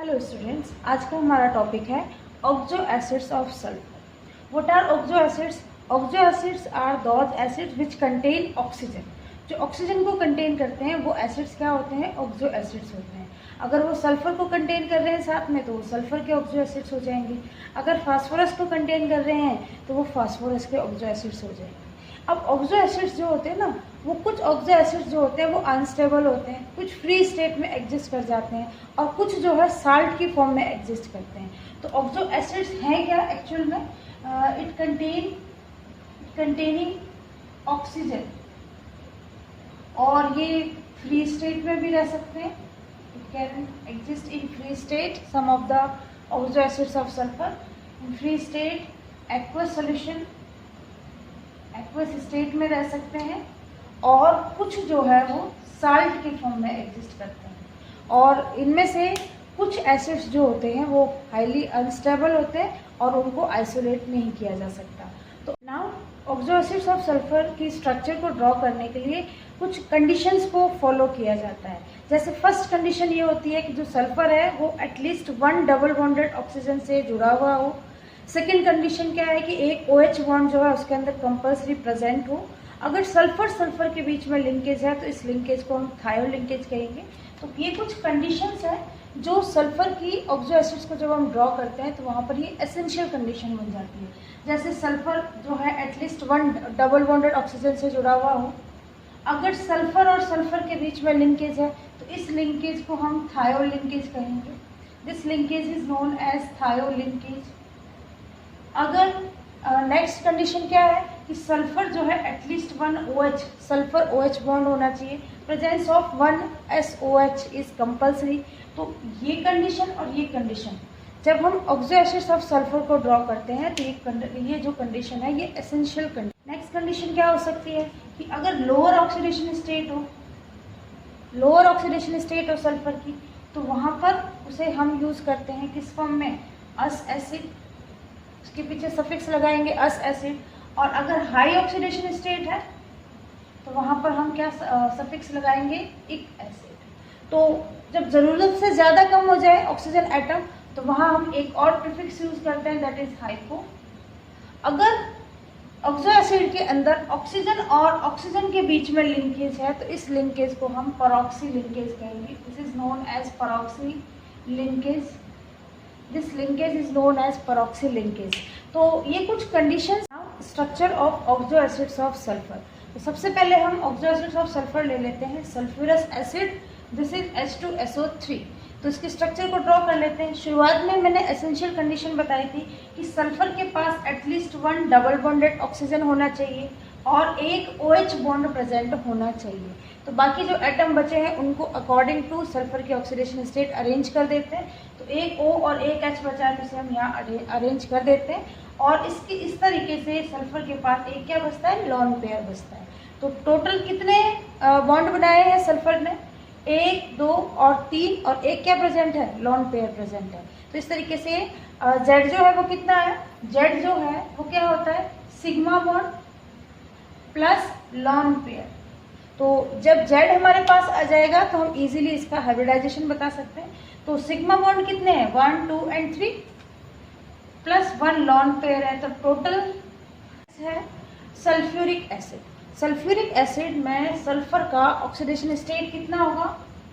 Hello students, आज का हमारा टॉपिक है oxo acids of sulphur. What are oxo acids? Oxo acids are those acids which contain oxygen. जो oxygen को contain करते हैं वो एसिड्स क्या होते हैं? ऑक्सो एसिड्स होते हैं। अगर वो सल्फर को कंटेन कर रहे हैं साथ में तो वो सल्फर के ऑक्सो एसिड्स हो जाएंगे। अगर फास्फोरस को कंटेन कर रहे हैं तो वो फास्फोरस के ऑक्सो एसिड्स हो जाएंगे। अब ऑक्सो एसिड्स जो होते हैं ना, वो कुछ ऑक्सो एसिड्स जो होते हैं वो अनस्टेबल होते हैं, कुछ फ्री स्टेट में एग्जिस्ट कर जाते हैं और कुछ जो है साल्ट की फॉर्म में एग्जिस्ट करते हैं। तो ऑक्सो एसिड्स हैं क्या एक्चुअल में? इट कंटेनिंग ऑक्सीजन, और ये फ्री स्टेट में भी रह सकते हैं। It can exist in free state, some of the oxo acids of sulphur in free state, aqueous solution, aqueous state में रह सकते हैं, और कुछ जो है वो साल्ट के फॉर्म में एग्जिस्ट करते हैं। और इनमें से कुछ एसिड्स जो होते हैं वो हाईली अनस्टेबल होते हैं और उनको आइसोलेट नहीं किया जा सकता। तो now oxo acids of sulphur की स्ट्रक्चर को ड्रॉ करने के लिए कुछ कंडीशंस को फॉलो किया जाता है। जैसे फर्स्ट कंडीशन ये होती है कि जो सल्फर है वो at least one double bonded oxygen से जुड़ा हुआ हो। सेकेंड कंडीशन क्या है कि एक OH बॉन्ड जो है उसके अंदर कंपल्सरी प्रेजेंट हो। अगर सल्फर सल्फर के बीच में लिंकेज है तो इस लिंकेज को हम थायो लिंकेज कहेंगे। तो ये कुछ कंडीशंस हैं जो सल्फर की ऑक्सो एसिड्स को जब हम ड्रॉ करते हैं तो वहाँ पर ये एसेंशियल कंडीशन बन जाती है। जैसे सल्फर जो है at least one double bonded oxygen से जुड़ा हुआ हो। अगर सल्फर और सल्फर के बीच में लिंकेज है तो इस लिंकेज को हम थायो लिंकेज कहेंगे। This linkage is known as thio linkage. अगर नेक्स्ट कंडीशन क्या है कि सल्फर जो है at least one OH, sulphur OH bond होना चाहिए। Presence of one SOH is compulsory. तो ये कंडीशन और ये कंडीशन जब हम ऑक्सो एसिड्स ऑफ सल्फर को ड्रॉ करते हैं तो ये जो कंडीशन है ये एसेंशियल कंडीशन। नेक्स्ट कंडीशन क्या हो सकती है कि अगर लोअर ऑक्सीडेशन स्टेट हो, लोअर ऑक्सीडेशन स्टेट हो सल्फर की, तो वहाँ पर उसे हम यूज करते हैं किस फॉर्म में? अस एसिड, उसके पीछे सफिक्स लगाएंगे अस एसिड। और अगर हाई ऑक्सीडेशन स्टेट है तो वहाँ पर हम क्या सफिक्स लगाएंगे? इक एसिड। तो जब ज़रूरत से ज़्यादा कम हो जाए ऑक्सीजन एटम तो वहाँ हम एक और प्रीफिक्स यूज करते हैं, दैट इज हाइपो। अगर ऑक्सो एसिड के अंदर ऑक्सीजन और ऑक्सीजन के बीच में लिंकेज है तो इस लिंकेज को हम परऑक्सी लिंकेज कहेंगे। This is known as peroxy linkage. This linkage is known as peroxy linkage. तो ये कुछ conditions. Structure of oxo acids of sulphur. तो सबसे पहले हम ऑक्सो एसिड्स ऑफ सल्फर ले लेते हैं। Sulphurous acid, this is H2SO3। तो इसके स्ट्रक्चर को ड्रॉ कर लेते हैं। शुरुआत में मैंने एसेंशियल कंडीशन बताई थी कि सल्फर के पास at least one double bonded oxygen होना चाहिए और एक OH बॉन्ड प्रेजेंट होना चाहिए। तो बाकी जो एटम बचे हैं उनको अकॉर्डिंग टू सल्फर के ऑक्सीडेशन स्टेट अरेंज कर देते हैं। तो एक O और एक H बचा है जिसे हम यहाँ अरेंज कर देते हैं। और इस तरीके से सल्फर के पास एक क्या बचता है? लॉन पेयर बचता है। तो टोटल कितने बॉन्ड बनाए हैं सल्फर ने? 1, 2 और 3, और एक क्या प्रेजेंट है? लॉन पेयर प्रेजेंट है। तो इस तरीके से Z जो है वो कितना है? Z जो है वो क्या होता है? Sigma bond plus lone pair. तो जब Z हमारे पास आ जाएगा तो हम इजीली इसका हाइब्रिडाइजेशन बता सकते हैं। तो सिग्मा बॉन्ड कितने हैं? 1, 2 एंड 3 प्लस 1 लॉन पेयर है। तो टोटल है सल्फ्यूरिक एसिड। सल्फ्यूरिक एसिड में सल्फर का ऑक्सीडेशन स्टेट कितना होगा?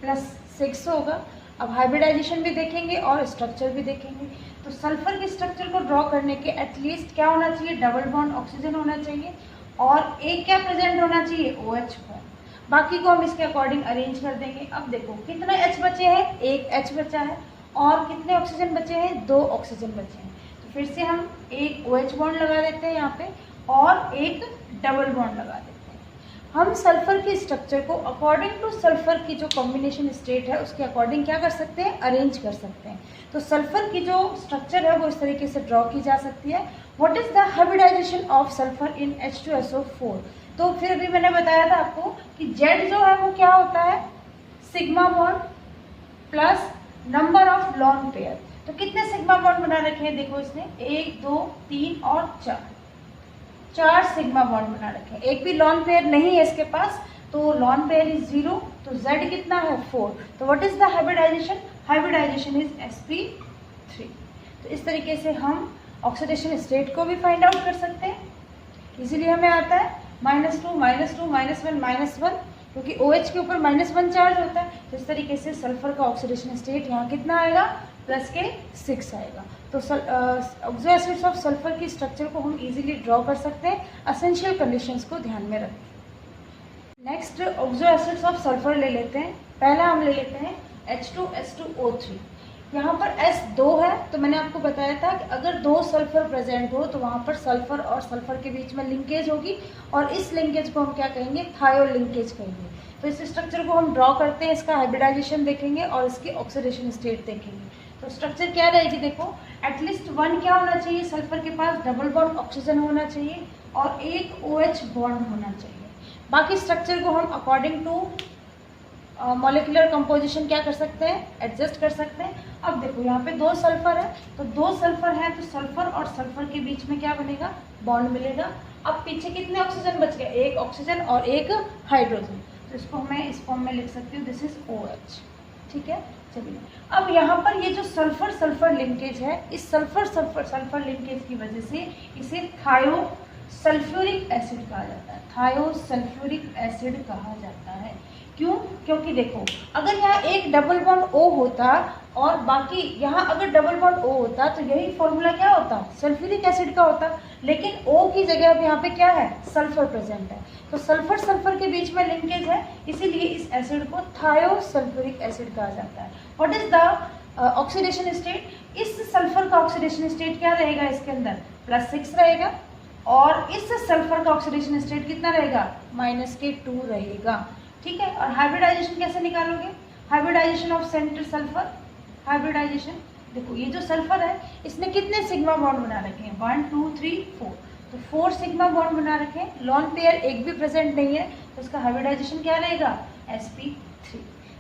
+6 होगा। अब हाइब्रिडाइजेशन भी देखेंगे और स्ट्रक्चर भी देखेंगे। तो सल्फर के स्ट्रक्चर को ड्रॉ करने के एटलीस्ट क्या होना चाहिए? डबल बॉन्ड ऑक्सीजन होना चाहिए और एक क्या प्रेजेंट होना चाहिए? OH bond. बाकी को हम इसके अकॉर्डिंग अरेंज कर देंगे। अब देखो कितने H बचे हैं? एक H बचा है। और कितने ऑक्सीजन बचे हैं? 2 ऑक्सीजन बचे हैं। तो फिर से हम एक OH बॉन्ड लगा देते हैं यहाँ पे और एक डबल बॉन्ड लगा देते हैं। हम सल्फर की स्ट्रक्चर को अकॉर्डिंग टू सल्फर की जो कॉम्बिनेशन स्टेट है उसके अकॉर्डिंग क्या कर सकते हैं? अरेंज कर सकते हैं। तो सल्फर की जो स्ट्रक्चर है वो इस तरीके से ड्रॉ की जा सकती है। What is the hybridisation of sulphur in H2SO4? तो फिर अभी मैंने बताया था आपको कि Z जो है वो क्या होता है? Sigma bond plus number of lone pair. तो कितने सिग्मा बॉन्ड बना रखे हैं? देखो इसने 1, 2, 3 और 4 सिग्मा बॉन्ड बना रखे हैं। एक भी लॉन पेयर नहीं है इसके पास, तो लॉन पेयर इज 0। तो Z कितना है? 4। तो what is the hybridisation? Hybridisation is sp3। तो इस तरीके से हम ऑक्सीडेशन स्टेट को भी फाइंड आउट कर सकते हैं। इसीलिए हमें आता है -2 -2 -1 -1, क्योंकि OH के ऊपर -1 चार्ज होता है। तो इस तरीके से सल्फर का ऑक्सीडेशन स्टेट यहाँ कितना आएगा, +6 आएगा। तो ऑक्सो एसिड्स ऑफ सल्फर की स्ट्रक्चर को हम इजीली ड्रॉ कर सकते हैं, एसेंशियल कंडीशंस को ध्यान में रखें। Next oxo acids of sulphur ले लेते हैं। पहला हम ले लेते हैं H2SO3। यहाँ पर S2 है, तो मैंने आपको बताया था कि अगर 2 सल्फर प्रेजेंट हो तो वहाँ पर सल्फर और सल्फर के बीच में लिंकेज होगी, और इस लिंकेज को हम क्या कहेंगे, थायो लिंकेज कहेंगे। तो इस स्ट्रक्चर को हम ड्रॉ करते हैं, इसका हाइब्रिडाइजेशन देखेंगे और इसकी ऑक्सीडेशन स्टेट देखेंगे। तो स्ट्रक्चर क्या रहेगी, देखो एटलीस्ट 1 क्या होना चाहिए, सल्फर के पास डबल बॉन्ड ऑक्सीजन होना चाहिए और एक OH बॉन्ड होना चाहिए। बाकी स्ट्रक्चर को हम अकॉर्डिंग टू मॉलिक्यूलर कंपोजिशन क्या कर सकते हैं, एडजस्ट कर सकते हैं। अब देखो यहाँ पे 2 सल्फर है, तो 2 सल्फर है तो सल्फर और सल्फर के बीच में क्या बनेगा, बॉन्ड मिलेगा। अब पीछे कितने ऑक्सीजन बच गए, एक ऑक्सीजन और एक हाइड्रोजन। तो इसको मैं इस फॉर्म में लिख सकती हूँ, दिस इज OH। ठीक है, चलिए अब यहाँ पर ये जो सल्फर सल्फर लिंकेज है, इस सल्फर सल्फर सल्फर लिंकेज की वजह से इसे थायो सल्फ्यूरिक एसिड कहा जाता है। थायो सल्फ्यूरिक एसिड कहा जाता है। क्यों, क्योंकि देखो अगर यहाँ एक डबल बॉन्ड O होता और बाकी यहाँ अगर डबल बॉन्ड O होता तो यही फॉर्मूला क्या होता, सल्फ्यूरिक एसिड का होता। लेकिन O की जगह अब यहाँ पे क्या है, सल्फर प्रेजेंट है। तो सल्फर सल्फर के बीच में लिंकेज है, इसीलिए इस एसिड को थायो सल्फ्यूरिक एसिड कहा जाता है। What is the oxidation state, इस सल्फर का ऑक्सीडेशन स्टेट क्या रहेगा, इसके अंदर +6 रहेगा, और इस सल्फर का ऑक्सीडेशन स्टेट कितना रहेगा, -2 रहेगा। ठीक है, और हाइब्रिडाइजेशन कैसे निकालोगे, hybridisation of centre sulphur, hybridisation देखो ये जो सल्फर है इसने कितने सिग्मा बॉन्ड बना रखे हैं, 1 2 3 4, तो 4 सिग्मा बॉन्ड बना रखे हैं। लॉन पेयर एक भी प्रेजेंट नहीं है, तो इसका हाइब्रिडाइजेशन क्या रहेगा, sp3।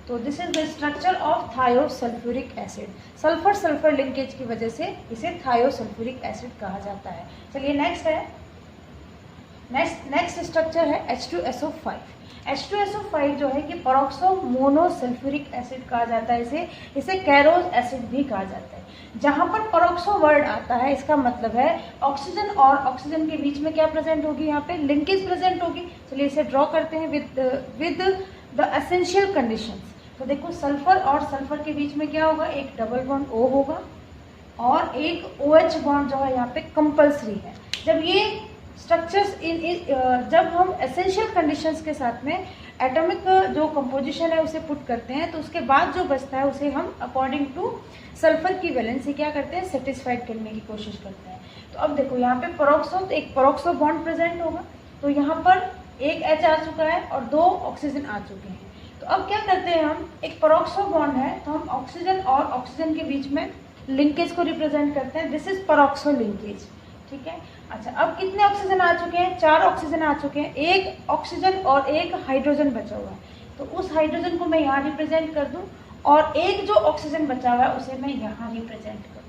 तो this is the structure of thiosulphuric acid. Sulphur sulphur linkage की वजह से इसे थायोसल्फ्यूरिक एसिड कहा जाता है। चलिए नेक्स्ट है, नेक्स्ट स्ट्रक्चर है H2SO5। H2SO5 जो है कि परऑक्सो मोनोसल्फ्यूरिक एसिड कहा जाता है, इसे कैरोज एसिड भी कहा जाता है। जहाँ पर परऑक्सो वर्ड आता है इसका मतलब है ऑक्सीजन और ऑक्सीजन के बीच में क्या प्रेजेंट होगी, यहाँ पे लिंकेज प्रेजेंट होगी। चलिए इसे ड्रॉ करते हैं विद द एसेंशियल कंडीशंस। तो देखो सल्फर और सल्फर के बीच में क्या होगा, एक डबल बॉन्ड O होगा और एक OH बॉन्ड जो है यहाँ पे कंपल्सरी है। जब ये स्ट्रक्चर्स जब हम एसेंशियल कंडीशंस के साथ में एटॉमिक जो कंपोजिशन है उसे पुट करते हैं, तो उसके बाद जो बचता है उसे हम अकॉर्डिंग टू सल्फर की वैलेंसी क्या करते हैं, सेटिस्फाइड करने की कोशिश करते हैं। तो अब देखो यहाँ पे परऑक्सो, तो एक परऑक्सो बॉन्ड प्रेजेंट होगा, तो यहाँ पर एक H आ चुका है और 2 ऑक्सीजन आ चुके हैं। तो अब क्या करते हैं हम, एक परऑक्सो बॉन्ड है तो हम ऑक्सीजन और ऑक्सीजन के बीच में लिंकेज को रिप्रेजेंट करते हैं, दिस इज परऑक्सो लिंकेज। ठीक है, अच्छा अब कितने ऑक्सीजन आ चुके हैं, 4 ऑक्सीजन आ चुके हैं, एक ऑक्सीजन और एक हाइड्रोजन बचा हुआ है। तो उस हाइड्रोजन को मैं यहाँ रिप्रेजेंट कर दूँ और एक जो ऑक्सीजन बचा हुआ है उसे मैं यहाँ रिप्रेजेंट कर दूँ।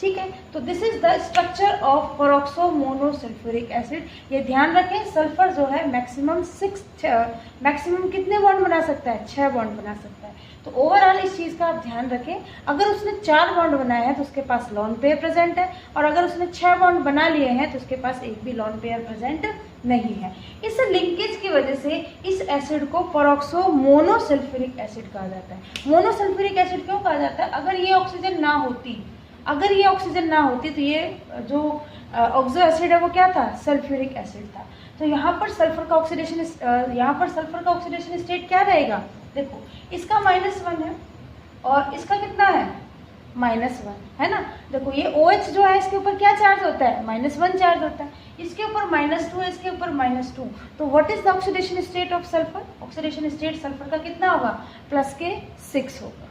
ठीक है, तो this is the structure of peroxo monosulphuric acid. ये ध्यान रखें सल्फर जो है मैक्सिमम कितने बॉन्ड बना सकता है, 6 बॉन्ड बना सकता है। तो ओवरऑल इस चीज़ का आप ध्यान रखें, अगर उसने 4 बॉन्ड बनाए हैं तो उसके पास लॉन पेयर प्रेजेंट है, और अगर उसने 6 बॉन्ड बना लिए हैं तो उसके पास एक भी लॉन पेयर प्रेजेंट नहीं है। इस लिंकेज की वजह से इस एसिड को परऑक्सो मोनोसल्फ्यूरिक एसिड कहा जाता है। मोनोसल्फ्यूरिक एसिड क्यों कहा जाता है, अगर ये ऑक्सीजन ना होती तो ये जो ऑक्सो एसिड है वो क्या था, सल्फ्यूरिक एसिड था। तो यहाँ पर सल्फर का ऑक्सीडेशन स्टेट क्या रहेगा, देखो इसका -1 है और इसका कितना है, -1 है ना। देखो ये OH जो है इसके ऊपर क्या चार्ज होता है, -1 चार्ज होता है, इसके ऊपर -2 है, इसके ऊपर -2। तो what is the oxidation state of sulphur, oxidation state sulphur का कितना होगा, +6 होगा।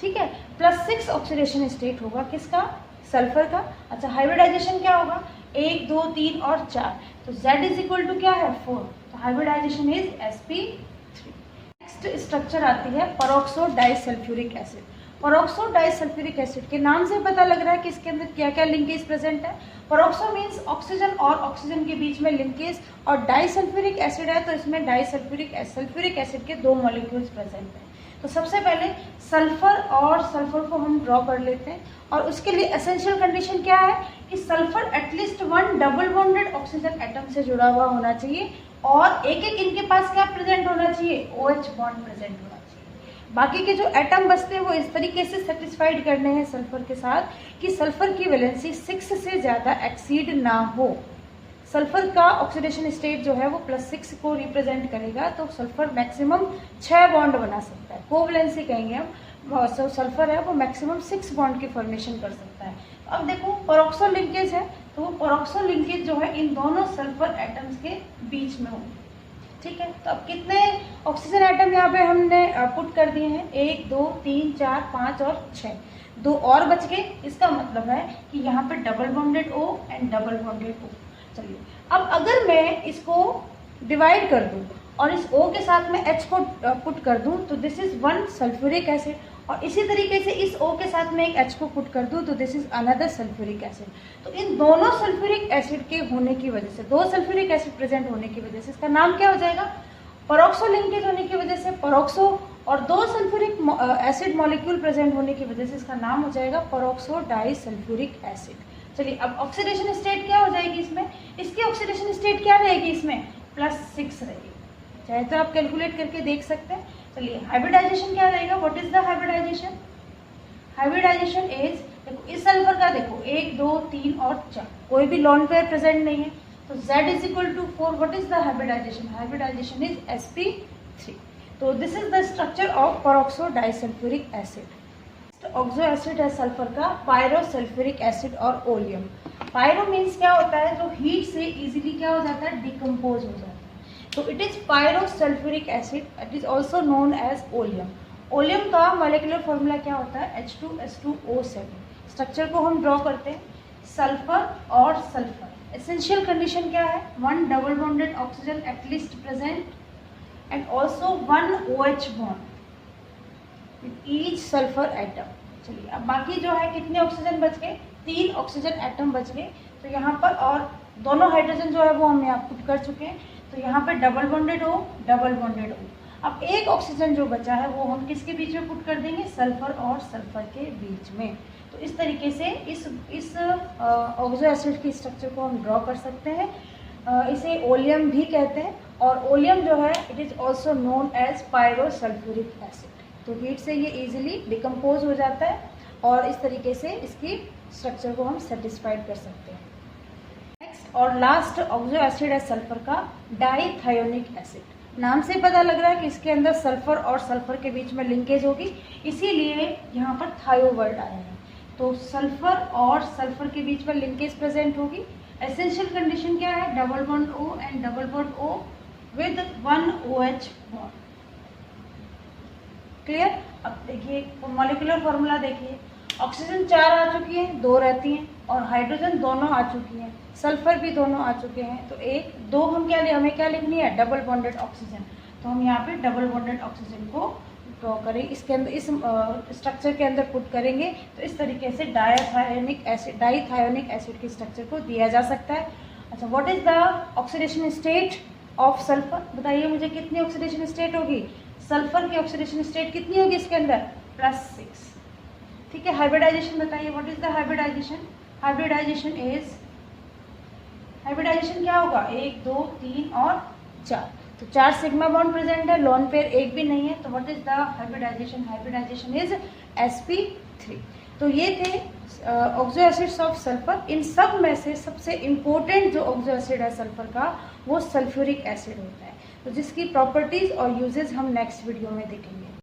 ठीक है, +6 ऑक्सीडेशन स्टेट होगा किसका, सल्फर का। अच्छा हाइब्रिडाइजेशन क्या होगा, 1 2 3 और 4, तो Z इज इक्वल टू क्या है, 4। तो hybridisation is sp3। Next structure आती है peroxo disulphuric acid. Peroxo disulphuric acid के नाम से पता लग रहा है कि इसके अंदर क्या क्या लिंकेज प्रेजेंट है। परऑक्सो मीन्स ऑक्सीजन और ऑक्सीजन के बीच में लिंकेज, और डाइसल्फ्यूरिक एसिड है तो इसमें सल्फ्यूरिक एसिड के 2 मॉलिक्यूल्स प्रेजेंट हैं। तो सबसे पहले सल्फर और सल्फर को हम ड्रॉ कर लेते हैं, और उसके लिए एसेंशियल कंडीशन क्या है कि sulphur at least 1 double bonded oxygen atom से जुड़ा हुआ होना चाहिए, और एक एक इनके पास क्या प्रेजेंट होना चाहिए, OH बॉन्ड प्रेजेंट होना चाहिए। बाकी के जो एटम बचते हैं वो इस तरीके से सेटिस्फाइड करने हैं सल्फर के साथ कि सल्फर की वैलेंसी 6 से ज़्यादा एक्सीड ना हो। सल्फर का ऑक्सीडेशन स्टेट जो है वो +6 को रिप्रेजेंट करेगा, तो सल्फर मैक्सिमम 6 बॉन्ड बना सकता है, कोवैलेंसी कहेंगे हम। तो सल्फर है वो मैक्सिमम 6 बॉन्ड की फॉर्मेशन कर सकता है। अब देखो पेरोक्सो लिंकेज है, तो वो पेरोक्सो लिंकेज जो है इन दोनों सल्फर एटम्स के बीच में होगी, ठीक है। तो अब कितने ऑक्सीजन एटम यहाँ पे हमने पुट कर दिए हैं, 1 2 3 4 5 और 6, 2 और बच गए। इसका मतलब है कि यहाँ पे double bonded O and double bonded O। चलिए अब अगर मैं इसको डिवाइड कर दूं और इस O के साथ में H को पुट कर दूं तो दिस इज 1 सल्फ्यूरिक एसिड, और इसी तरीके से इस O के साथ में एक H को पुट कर दूं तो this is another sulphuric acid. तो इन दोनों सल्फ्यूरिक एसिड के होने की वजह से, 2 सल्फ्यूरिक एसिड प्रेजेंट होने की वजह से इसका नाम क्या हो जाएगा, पेरोक्सो लिंकेज होने की वजह से पेरोक्सो, और 2 सल्फ्यूरिक एसिड मॉलिक्यूल प्रेजेंट होने की वजह से इसका नाम हो जाएगा पेरोक्सो डाइसल्फ्यूरिक एसिड। चलिए अब ऑक्सीडेशन स्टेट क्या हो जाएगी इसमें, इसकी ऑक्सीडेशन स्टेट क्या रहेगी इसमें, +6 रहेगी, चाहे तो आप कैलकुलेट करके देख सकते हैं। चलिए हाइब्रिडाइजेशन क्या रहेगा, what is the hybridisation, hybridisation is, देखो इस सल्फर का देखो 1 2 3 और 4, कोई भी लॉन पेयर प्रेजेंट नहीं है, तो Z = 4, what is the hybridisation, hybridisation is sp3। तो this is the structure of peroxo disulphuric acid. Oxo acid है सल्फर का, पायरोसल्फ्यूरिक एसिड और ओलियम। पायरो मीन्स क्या होता है, जो हीट से इजीली क्या हो जाता है, डिकम्पोज हो जाता है, तो it is pyrosulphuric acid, it is also known as oleum. Oleum का मॉलिक्यूलर फॉर्मूला क्या होता है, H2S2O7। स्ट्रक्चर को हम ड्रॉ करते हैं, सल्फर और सल्फर। एसेंशियल कंडीशन क्या है, 1 double bonded oxygen at least present and also 1 OH bond each sulphur atom. चलिए अब बाकी जो है कितने ऑक्सीजन बच गए, 3 ऑक्सीजन एटम बच गए, तो यहाँ पर और दोनों हाइड्रोजन जो है वो हम यहाँ पुट कर चुके हैं, तो यहाँ पे double bonded O, double bonded O। अब एक ऑक्सीजन जो बचा है वो हम किसके बीच में पुट कर देंगे, सल्फर और सल्फर के बीच में। तो इस तरीके से इस ऑक्सो एसिड की स्ट्रक्चर को हम ड्रॉ कर सकते हैं। इसे ओलियम भी कहते हैं, और ओलियम जो है it is also known as pyrosulphuric acid. तो हीट से ये इजीली डिकम्पोज हो जाता है, और इस तरीके से इसकी स्ट्रक्चर को हम सेटिस्फाइड कर सकते हैं। नेक्स्ट और लास्ट ऑक्सो एसिड है सल्फर का, डाइथायोनिक एसिड। नाम से पता लग रहा है कि इसके अंदर सल्फर और सल्फर के बीच में लिंकेज होगी, इसीलिए यहाँ पर थायो वर्ड आया है। तो सल्फर और सल्फर के बीच में लिंकेज प्रेजेंट होगी। एसेंशियल कंडीशन क्या है, double bond O and double bond O with 1 OH bond. Clear. अब देखिए मॉलिक्यूलर फॉर्मूला देखिए, ऑक्सीजन 4 आ चुकी है, 2 रहती हैं, और हाइड्रोजन दोनों आ चुकी हैं, सल्फर भी दोनों आ चुके हैं, तो 1 2 हम क्या हमें क्या लिखनी है, डबल बॉन्डेड ऑक्सीजन। तो हम यहाँ पे डबल बॉन्डेड ऑक्सीजन को ड्रॉ करें, इसके अंदर इस स्ट्रक्चर के अंदर पुट करेंगे, तो इस तरीके से डाइथायोनिक एसिड की स्ट्रक्चर को दिया जा सकता है। अच्छा, what is the oxidation state of sulphur, बताइए मुझे कितनी ऑक्सीडेशन स्टेट होगी, सल्फर की ऑक्सीडेशन स्टेट कितनी होगी इसके अंदर, +6। ठीक है। हाइब्रिडाइजेशन बताइए, what is the hybridisation, hybridisation क्या होगा, 1 2 3 और 4, तो 4 सिग्मा बॉन्ड प्रेजेंट है, लोन पेयर एक भी नहीं है, तो what is the hybridisation is sp3। तो ये थे ऑक्सो एसिड्स ऑफ सल्फर। इन सब में से सबसे इम्पोर्टेंट जो ऑक्सो एसिड है सल्फर का वो सल्फ्यूरिक एसिड होता है, तो जिसकी प्रॉपर्टीज और यूजेस हम नेक्स्ट वीडियो में देखेंगे।